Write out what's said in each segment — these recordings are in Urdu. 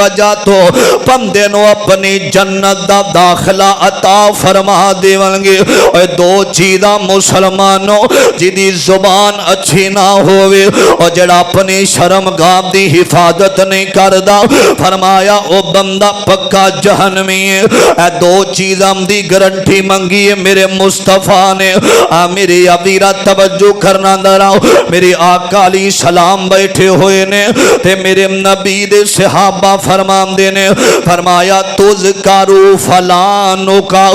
وجہ تو بندے نو اپنی جنت دا داخلہ عطا فرما دیون گے۔ اے دو چیزاں مسلمانوں جدی زبان اچھی نہ ہوئے اور جڑا اپنی شرم گاہ دی حفاظت نہیں کردہ فرمایا او بندہ پکا جہنمی ہے۔ اے دو چیزاں دی گرنٹی منگی ہے میرے مصطفیٰ نے۔ میری ابیرہ توجہ کرنا دراؤ، میری آقا علیہ السلام بیٹھے ہوئے نے تے میرے نبی دے صحابہ فرمان دینے فرمایا تذکرو فلانو کا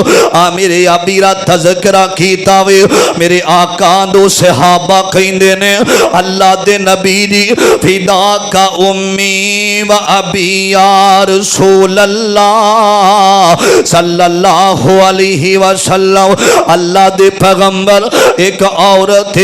میرے ابیرہ تذکرہ کیتا وے میرے آقا دو صحابہ کہیں دینے اللہ دے نبی دی فدا کا امی و ابی یا رسول اللہ صلی اللہ علیہ وسلم۔ اللہ دے پیغمبر ایک عورت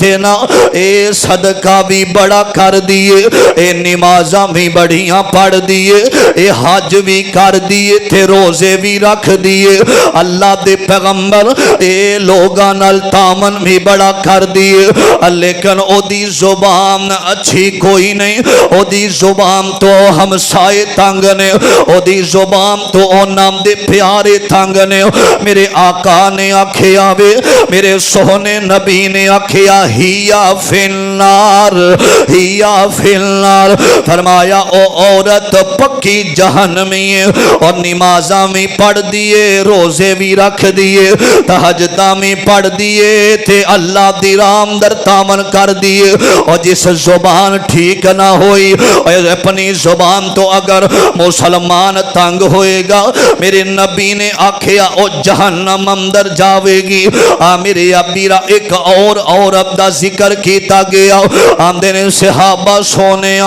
ہے نا اے صدقہ بھی بڑا کر دیئے، اے نمازاں بھی بڑیاں پڑھ دیئے، اے حج بھی کر دیئے تھے روزے بھی رکھ دیئے۔ اللہ دے پیغمبر اے لوگاں نال تامن بھی بڑا کر دیئے، لیکن او دی زبان اچھی کوئی نہیں، او دی زبان تو ہمسائے تنگ نے، او دی زبان تو او نام دے پیارے تنگ نے۔ میرے آقا نے آکھیا وے میرے سونے نبی نے آکھیا ہیا فی النار ہیا فی النار، فرمایا او عورت پکی جہنمی ہے اور نمازاں میں پڑھ دیئے روزے بھی رکھ دیئے تہجداں میں پڑھ دیئے تھے اللہ دی رام در تامن کر دیئے، اور جس زبان ٹھیک نہ ہوئی اپنی زبان تو اگر مسلمان تنگ ہوئے گا میرے نبی نے آکھیا او جہنم اندر جاوے گی۔ میرے ابیرہ ایک اور عورت دا ذکر کیتا گیا آمدے نے صحابہ سونے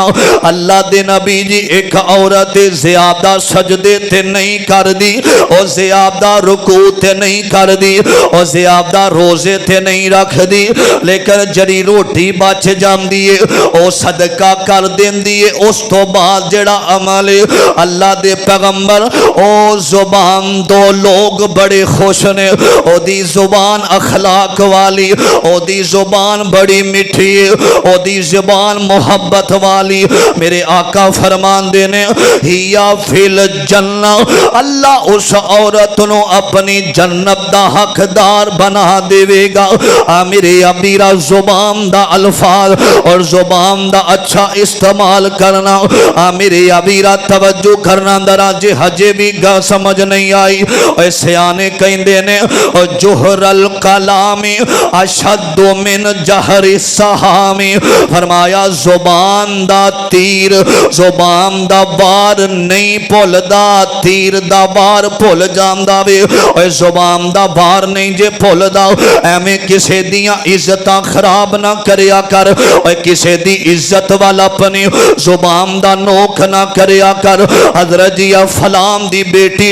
اللہ دے نبی جی ایک عورت زیادہ سجدے تے نہیں کر دی اور زیادہ رکوع تے نہیں کر دی اور زیادہ روزے تے نہیں رکھ دی، لیکن جڑی روٹی بچ جان دیئے او صدقہ کر دین دیئے۔ اس تو بعد جڑا عمل اللہ دے پیغمبر او زبان دو لوگ بڑے خوش نے، او دی زبان اخلاق والی، او دی زبان بڑی مٹھی، او دی زبان محبت والی۔ میرے آقا فرمان دینے ہیا فی الجنہ، اللہ اس عورت نو اپنی جنت دا حقدار بنا دے گا۔ میرے ابیرہ زبان دا الفاظ اور زبان دا اچھا استعمال کرنا، میرے ابیرہ توجہ کرنا درا جے حجے بھی گا سمجھ نہیں آئی اے سیانے کہیں دینے جوہر الکلامی اشد من جہر السہامی، فرمایا زبان دا تیر زبان دا بار نہیں پھول دا تیر دا بار پھول جاندہ وے، اے زبان دا بار نہیں جے پھول دا اے میں کسے دیاں عزتاں خراب نہ کریا کر، اے کسے دی عزت والا اپنی زبان دا نوک نہ کریا کر۔ حضرت جی فلان دی بیٹی